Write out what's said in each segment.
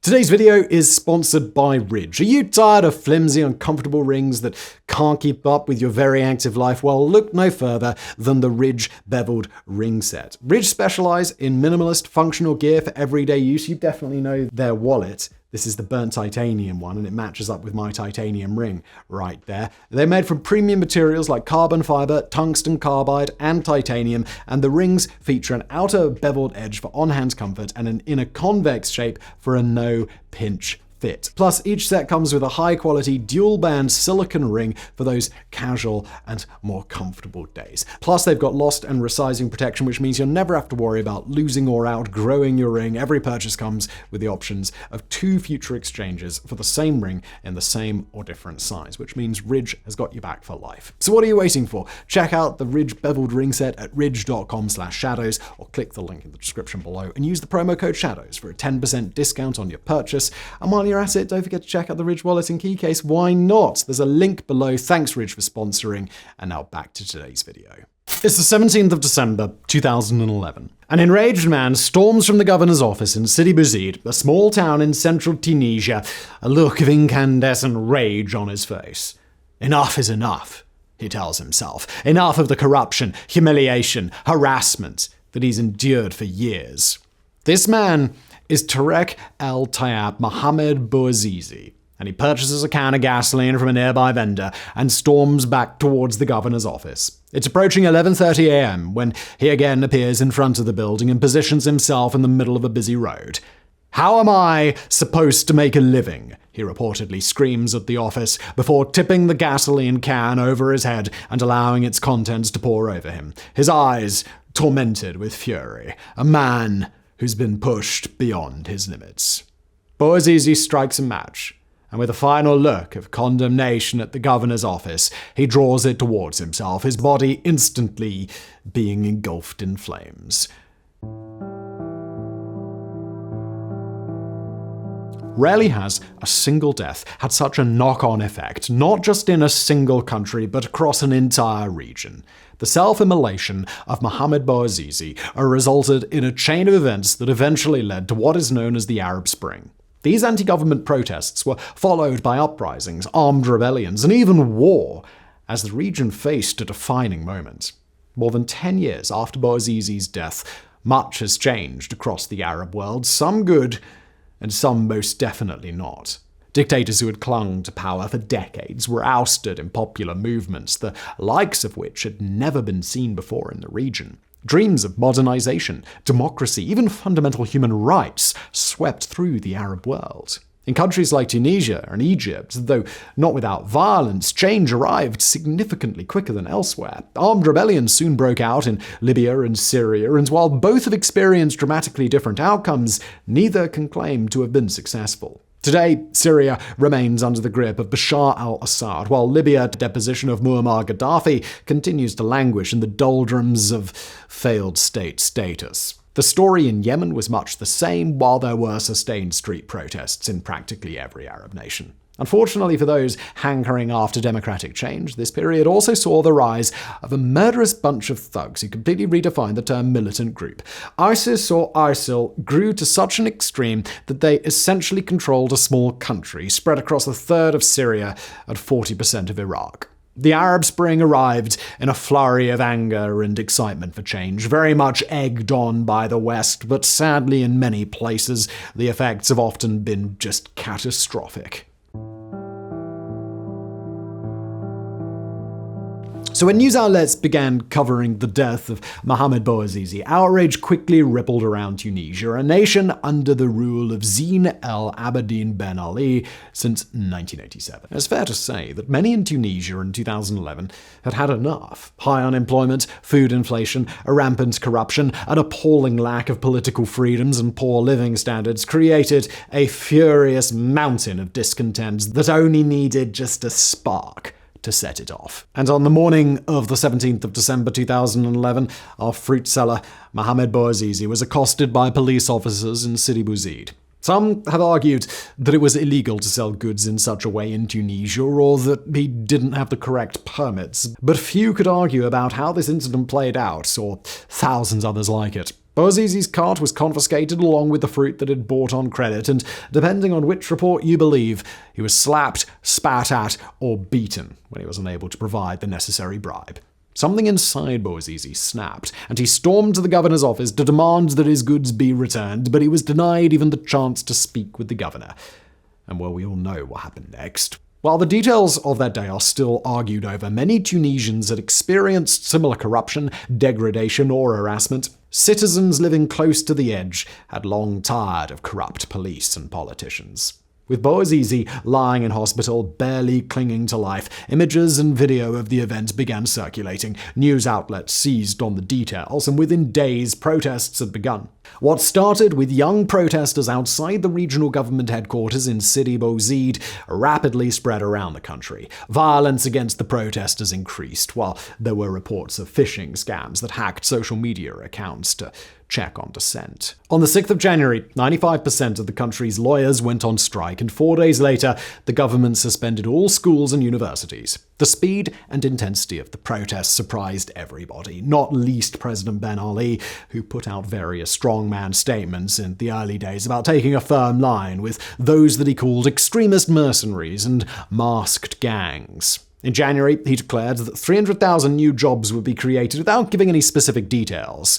Today's video is sponsored by Ridge. Are you tired of flimsy, uncomfortable rings that can't keep up with your very active life? Well, look no further than the Ridge beveled ring set. Ridge specialize in minimalist functional gear for everyday use. You definitely know their wallet. This is the burnt titanium one, and it matches up with my titanium ring right there. They're made from premium materials like carbon fiber, tungsten carbide, and titanium, and the rings feature an outer beveled edge for on-hand comfort and an inner convex shape for a no-pinch fit. Plus, each set comes with a high-quality dual-band silicone ring for those casual and more comfortable days. Plus, they've got lost and resizing protection, which means you'll never have to worry about losing or outgrowing your ring. Every purchase comes with the options of 2 future exchanges for the same ring in the same or different size, which means Ridge has got you back for life. So what are you waiting for? Check out the Ridge beveled ring set at ridge.com/shadows or click the link in the description below and use the promo code SHADOWS for a 10% discount on your purchase. And while you're at it, don't forget to check out the Ridge wallet and key case. Why not? There's a link below. Thanks, Ridge, for sponsoring. And now back to today's video. It's the 17th of December, 2011. An enraged man storms from the governor's office in Sidi Bouzid, a small town in central Tunisia, a look of incandescent rage on his face. Enough is enough, he tells himself. Enough of the corruption, humiliation, harassment that he's endured for years. This man is Tarek El Tayab Mohamed Bouazizi, and he purchases a can of gasoline from a nearby vendor and storms back towards the governor's office. It's approaching 11:30 a.m. when he again appears in front of the building and positions himself in the middle of a busy road. "How am I supposed to make a living?" he reportedly screams at the office before tipping the gasoline can over his head and allowing its contents to pour over him, his eyes tormented with fury. A man who's been pushed beyond his limits. Bouazizi strikes a match, and with a final look of condemnation at the governor's office, he draws it towards himself, his body instantly being engulfed in flames. Rarely has a single death had such a knock-on effect, not just in a single country, but across an entire region. The self-immolation of Mohamed Bouazizi resulted in a chain of events that eventually led to what is known as the Arab Spring. These anti-government protests were followed by uprisings, armed rebellions, and even war, as the region faced a defining moment. More than 10 years after Bouazizi's death, much has changed across the Arab world, some good and some most definitely not. Dictators who had clung to power for decades were ousted in popular movements, the likes of which had never been seen before in the region. Dreams of modernization, democracy, even fundamental human rights swept through the Arab world. In countries like Tunisia and Egypt, though not without violence, change arrived significantly quicker than elsewhere. Armed rebellions soon broke out in Libya and Syria, and while both have experienced dramatically different outcomes, neither can claim to have been successful. Today, Syria remains under the grip of Bashar al-Assad, while Libya's deposition of Muammar Gaddafi continues to languish in the doldrums of failed state status. The story in Yemen was much the same, while there were sustained street protests in practically every Arab nation. Unfortunately for those hankering after democratic change, this period also saw the rise of a murderous bunch of thugs who completely redefined the term militant group. ISIS or ISIL grew to such an extreme that they essentially controlled a small country spread across a third of Syria and 40% of Iraq. The Arab Spring arrived in a flurry of anger and excitement for change, very much egged on by the West, but sadly in many places, the effects have often been just catastrophic. So when news outlets began covering the death of Mohamed Bouazizi, outrage quickly rippled around Tunisia, a nation under the rule of Zine El Abidine Ben Ali since 1987. It's fair to say that many in Tunisia in 2011 had had enough. High unemployment, food inflation, a rampant corruption, an appalling lack of political freedoms, and poor living standards created a furious mountain of discontent that only needed just a spark to set it off. And on the morning of the 17th of December 2011, our fruit seller, Mohamed Bouazizi, was accosted by police officers in Sidi Bouzid. Some have argued that it was illegal to sell goods in such a way in Tunisia, or that he didn't have the correct permits, but few could argue about how this incident played out, or thousands others like it. Bouazizi's cart was confiscated along with the fruit that had bought on credit, and depending on which report you believe, he was slapped, spat at, or beaten when he was unable to provide the necessary bribe. Something inside Bouazizi snapped, and he stormed to the governor's office to demand that his goods be returned, but he was denied even the chance to speak with the governor. And well, we all know what happened next. While the details of that day are still argued over, many Tunisians had experienced similar corruption, degradation, or harassment. Citizens living close to the edge had long tired of corrupt police and politicians. With Bouazizi lying in hospital, barely clinging to life, images and video of the event began circulating. News outlets seized on the details, and within days, protests had begun. What started with young protesters outside the regional government headquarters in Sidi Bouzid rapidly spread around the country. Violence against the protesters increased, while there were reports of phishing scams that hacked social media accounts to check on dissent. On the 6th of January, 95% of the country's lawyers went on strike, and 4 days later, the government suspended all schools and universities. The speed and intensity of the protests surprised everybody, not least President Ben Ali, who put out various strongman statements in the early days about taking a firm line with those that he called extremist mercenaries and masked gangs. In January, he declared that 300,000 new jobs would be created without giving any specific details.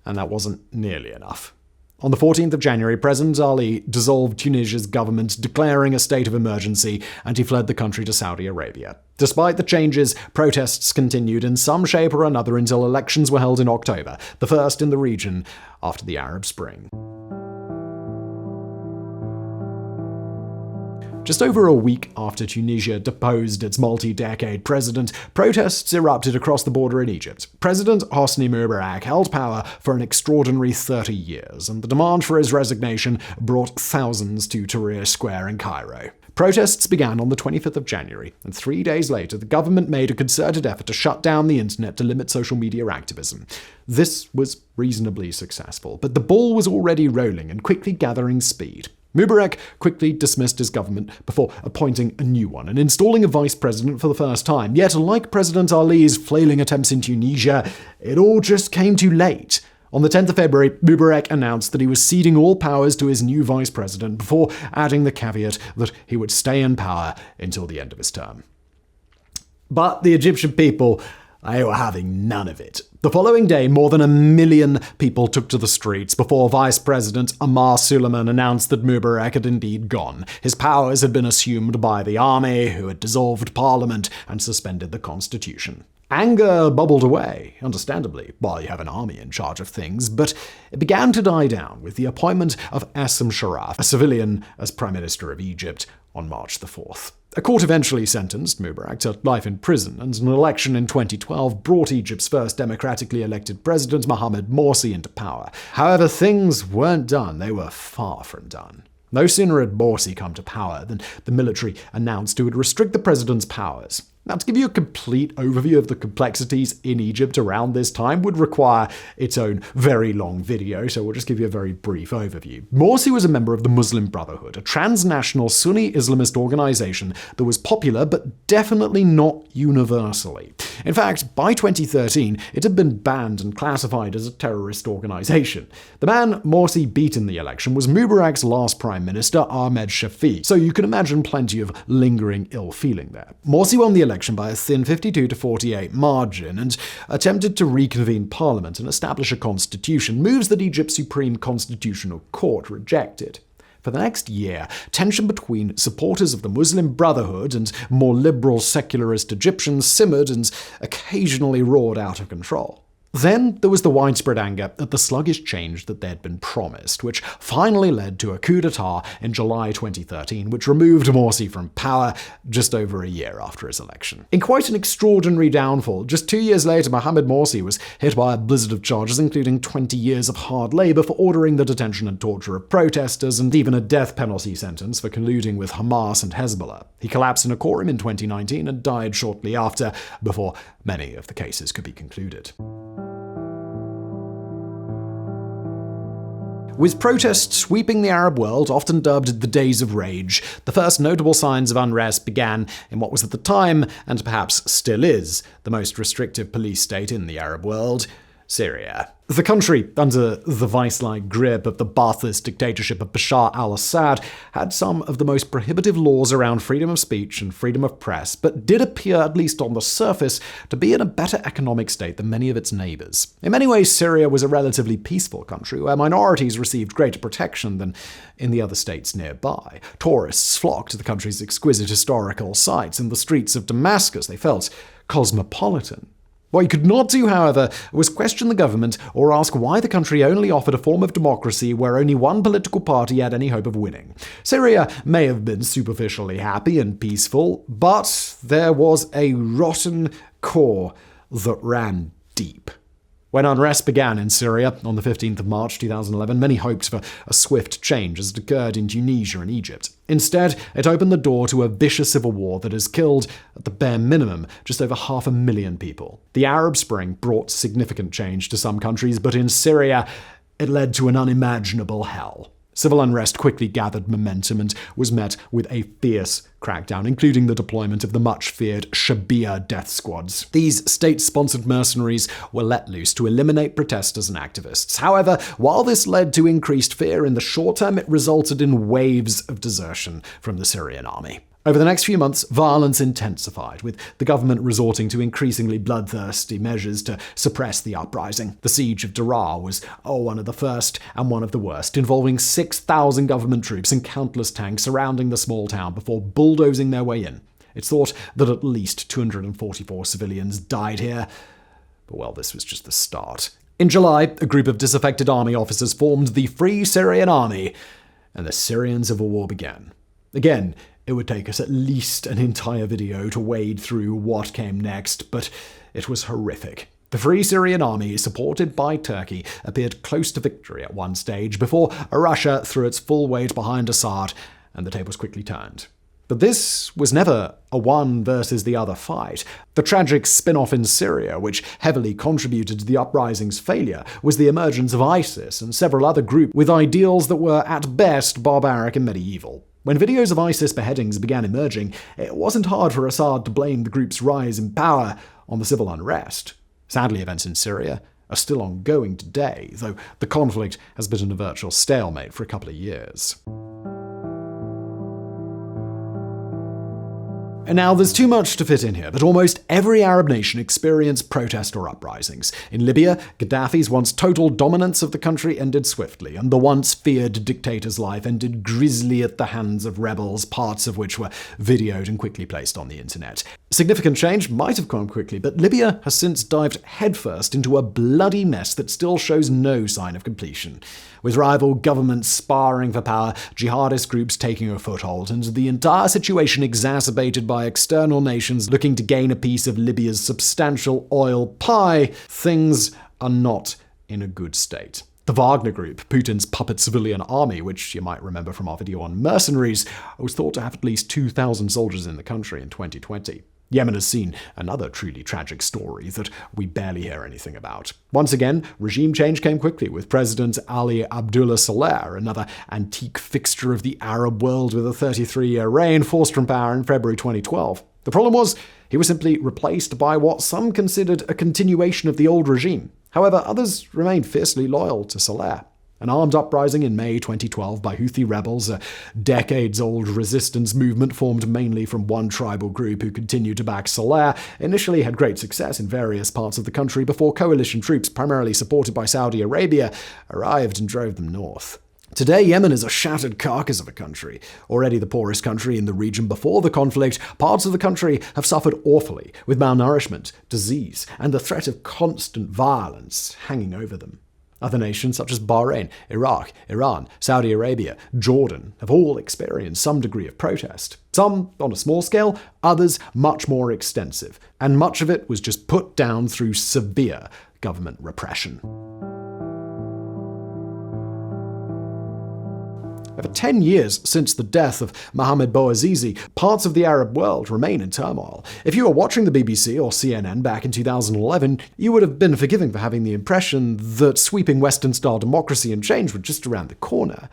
And that wasn't nearly enough. On the 14th of January, President Ali dissolved Tunisia's government, declaring a state of emergency, and he fled the country to Saudi Arabia. Despite the changes, protests continued in some shape or another until elections were held in October, the first in the region after the Arab Spring. Just over a week after Tunisia deposed its multi-decade president, protests erupted across the border in Egypt. President Hosni Mubarak held power for an extraordinary 30 years, and the demand for his resignation brought thousands to Tahrir Square in Cairo. Protests began on the 25th of January, and 3 days later, the government made a concerted effort to shut down the internet to limit social media activism. This was reasonably successful, but the ball was already rolling and quickly gathering speed. Mubarak quickly dismissed his government before appointing a new one and installing a vice president for the first time. Yet, like President Ali's flailing attempts in Tunisia, it all just came too late. On the 10th of February, Mubarak announced that he was ceding all powers to his new vice president before adding the caveat that he would stay in power until the end of his term. But the Egyptian people, they were having none of it. The following day, more than 1 million people took to the streets before Vice President Amar Suleiman announced that Mubarak had indeed gone. His powers had been assumed by the army, who had dissolved parliament and suspended the constitution. Anger bubbled away, understandably, while you have an army in charge of things, but it began to die down with the appointment of Assem Sharaf, a civilian, as Prime Minister of Egypt on March the 4th. A court eventually sentenced Mubarak to life in prison, and an election in 2012 brought Egypt's first democratically elected president, Mohamed Morsi, into power. However, things weren't done. They were far from done. No sooner had Morsi come to power than the military announced it would restrict the president's powers. Now, to give you a complete overview of the complexities in Egypt around this time would require its own very long video, so we'll just give you a very brief overview. Morsi was a member of the Muslim Brotherhood, a transnational Sunni Islamist organization that was popular but definitely not universally. In fact, by 2013, it had been banned and classified as a terrorist organization. The man Morsi beat in the election was Mubarak's last prime minister, Ahmed Shafiq, so you can imagine plenty of lingering ill feeling there. Morsi won the election by a thin 52-48 margin and attempted to reconvene parliament and establish a constitution, moves that Egypt's Supreme Constitutional Court rejected. For the next year, tension between supporters of the Muslim Brotherhood and more liberal secularist Egyptians simmered and occasionally roared out of control. Then there was the widespread anger at the sluggish change that they'd been promised, which finally led to a coup d'etat in July 2013, which removed Morsi from power just over a year after his election. In quite an extraordinary downfall, just 2 years later, Mohamed Morsi was hit by a blizzard of charges, including 20 years of hard labor for ordering the detention and torture of protesters, and even a death penalty sentence for colluding with Hamas and Hezbollah. He collapsed in a courtroom in 2019 and died shortly after, before many of the cases could be concluded. With protests sweeping the Arab world, often dubbed the Days of Rage, the first notable signs of unrest began in what was at the time, and perhaps still is, the most restrictive police state in the Arab world, Syria. The country, under the vice-like grip of the Ba'athist dictatorship of Bashar al-Assad, had some of the most prohibitive laws around freedom of speech and freedom of press, but did appear, at least on the surface, to be in a better economic state than many of its neighbors. In many ways, Syria was a relatively peaceful country where minorities received greater protection than in the other states nearby. Tourists flocked to the country's exquisite historical sites. In the streets of Damascus, they felt cosmopolitan. What he could not do, however, was question the government or ask why the country only offered a form of democracy where only one political party had any hope of winning. Syria may have been superficially happy and peaceful, but there was a rotten core that ran deep. When unrest began in Syria on the 15th of March 2011, many hoped for a swift change as it occurred in Tunisia and Egypt. Instead, it opened the door to a vicious civil war that has killed, at the bare minimum, just over 500,000 people. The Arab Spring brought significant change to some countries, but in Syria, it led to an unimaginable hell. Civil unrest quickly gathered momentum and was met with a fierce crackdown, including the deployment of the much-feared Shabiya death squads. These state-sponsored mercenaries were let loose to eliminate protesters and activists. However, while this led to increased fear in the short term, it resulted in waves of desertion from the Syrian army. Over the next few months, violence intensified, with the government resorting to increasingly bloodthirsty measures to suppress the uprising. The siege of Daraa was one of the first and one of the worst, involving 6,000 government troops and countless tanks surrounding the small town before bulldozing their way in. It's thought that at least 244 civilians died here, but well, this was just the start. In July, a group of disaffected army officers formed the Free Syrian Army, and the Syrian civil war began. Again, it would take us at least an entire video to wade through what came next, but it was horrific. The Free Syrian Army, supported by Turkey, appeared close to victory at one stage before Russia threw its full weight behind Assad, and the tables quickly turned. But this was never a one versus the other fight. The tragic spin-off in Syria, which heavily contributed to the uprising's failure, was the emergence of ISIS and several other groups with ideals that were at best barbaric and medieval. When videos of ISIS beheadings began emerging, it wasn't hard for Assad to blame the group's rise in power on the civil unrest. Sadly, events in Syria are still ongoing today, though the conflict has been in a virtual stalemate for a couple of years. And now, there's too much to fit in here, but almost every Arab nation experienced protest or uprisings. In Libya, Gaddafi's once total dominance of the country ended swiftly, and the once feared dictator's life ended grisly at the hands of rebels, parts of which were videoed and quickly placed on the internet. Significant change might have come quickly, but Libya has since dived headfirst into a bloody mess that still shows no sign of completion. With rival governments sparring for power, jihadist groups taking a foothold, and the entire situation exacerbated by external nations looking to gain a piece of Libya's substantial oil pie, things are not in a good state. The Wagner Group, Putin's puppet civilian army, which you might remember from our video on mercenaries, was thought to have at least 2,000 soldiers in the country in 2020. Yemen has seen another truly tragic story that we barely hear anything about. Once again, regime change came quickly, with President Ali Abdullah Saleh, another antique fixture of the Arab world with a 33-year reign, forced from power in February 2012. The problem was, he was simply replaced by what some considered a continuation of the old regime. However, others remained fiercely loyal to Saleh. An armed uprising in May 2012 by Houthi rebels, a decades-old resistance movement formed mainly from one tribal group who continued to back Saleh, initially had great success in various parts of the country before coalition troops, primarily supported by Saudi Arabia, arrived and drove them north. Today, Yemen is a shattered carcass of a country. Already the poorest country in the region before the conflict, parts of the country have suffered awfully, with malnourishment, disease, and the threat of constant violence hanging over them. Other nations such as Bahrain, Iraq, Iran, Saudi Arabia, Jordan have all experienced some degree of protest. Some on a small scale, others much more extensive, and much of it was just put down through severe government repression. Over 10 years since the death of Mohamed Bouazizi, parts of the Arab world remain in turmoil. If you were watching the BBC or CNN back in 2011, you would have been forgiven for having the impression that sweeping Western-style democracy and change were just around the corner.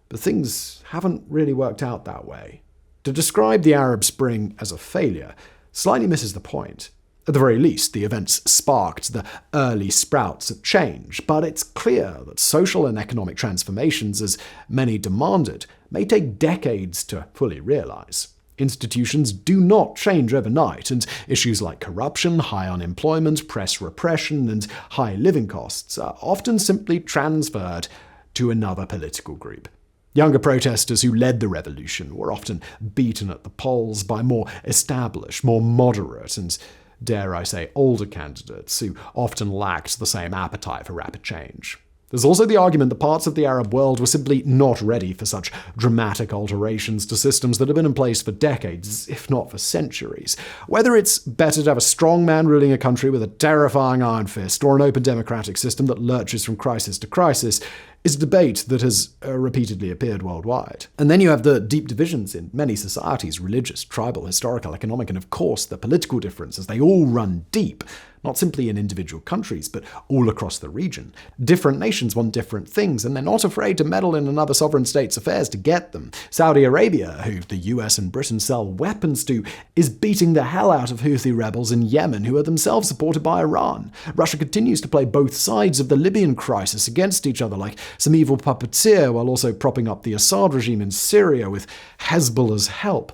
But things haven't really worked out that way. To describe the Arab Spring as a failure slightly misses the point. At the very least, the events sparked the early sprouts of change, but it's clear that social and economic transformations, as many demanded, may take decades to fully realize. Institutions do not change overnight, and issues like corruption, high unemployment, press repression, and high living costs are often simply transferred to another political group. Younger protesters who led the revolution were often beaten at the polls by more established, more moderate, and dare I say, older candidates who often lacked the same appetite for rapid change. There's also the argument that parts of the Arab world were simply not ready for such dramatic alterations to systems that have been in place for decades, if not for centuries. Whether it's better to have a strong man ruling a country with a terrifying iron fist, or an open democratic system that lurches from crisis to crisis, is a debate that has repeatedly appeared worldwide. And then you have the deep divisions in many societies: religious, tribal, historical, economic, and of course the political differences. They all run deep, not simply in individual countries, but all across the region. Different nations want different things, and they're not afraid to meddle in another sovereign state's affairs to get them. Saudi Arabia, who the US and Britain sell weapons to, is beating the hell out of Houthi rebels in Yemen, who are themselves supported by Iran. Russia continues to play both sides of the Libyan crisis against each other like some evil puppeteer, while also propping up the Assad regime in Syria with Hezbollah's help.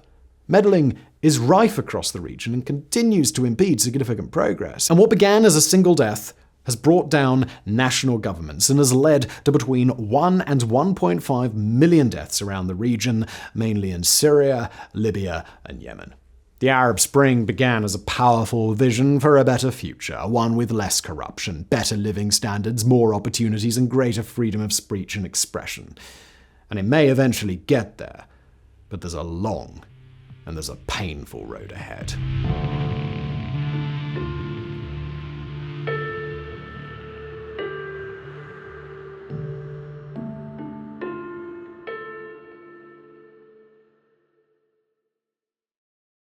Meddling is rife across the region and continues to impede significant progress. And what began as a single death has brought down national governments and has led to between 1 and 1.5 million deaths around the region, mainly in Syria, Libya, and Yemen. The Arab Spring began as a powerful vision for a better future, one with less corruption, better living standards, more opportunities, and greater freedom of speech and expression. And it may eventually get there, but there's a long and there's a painful road ahead.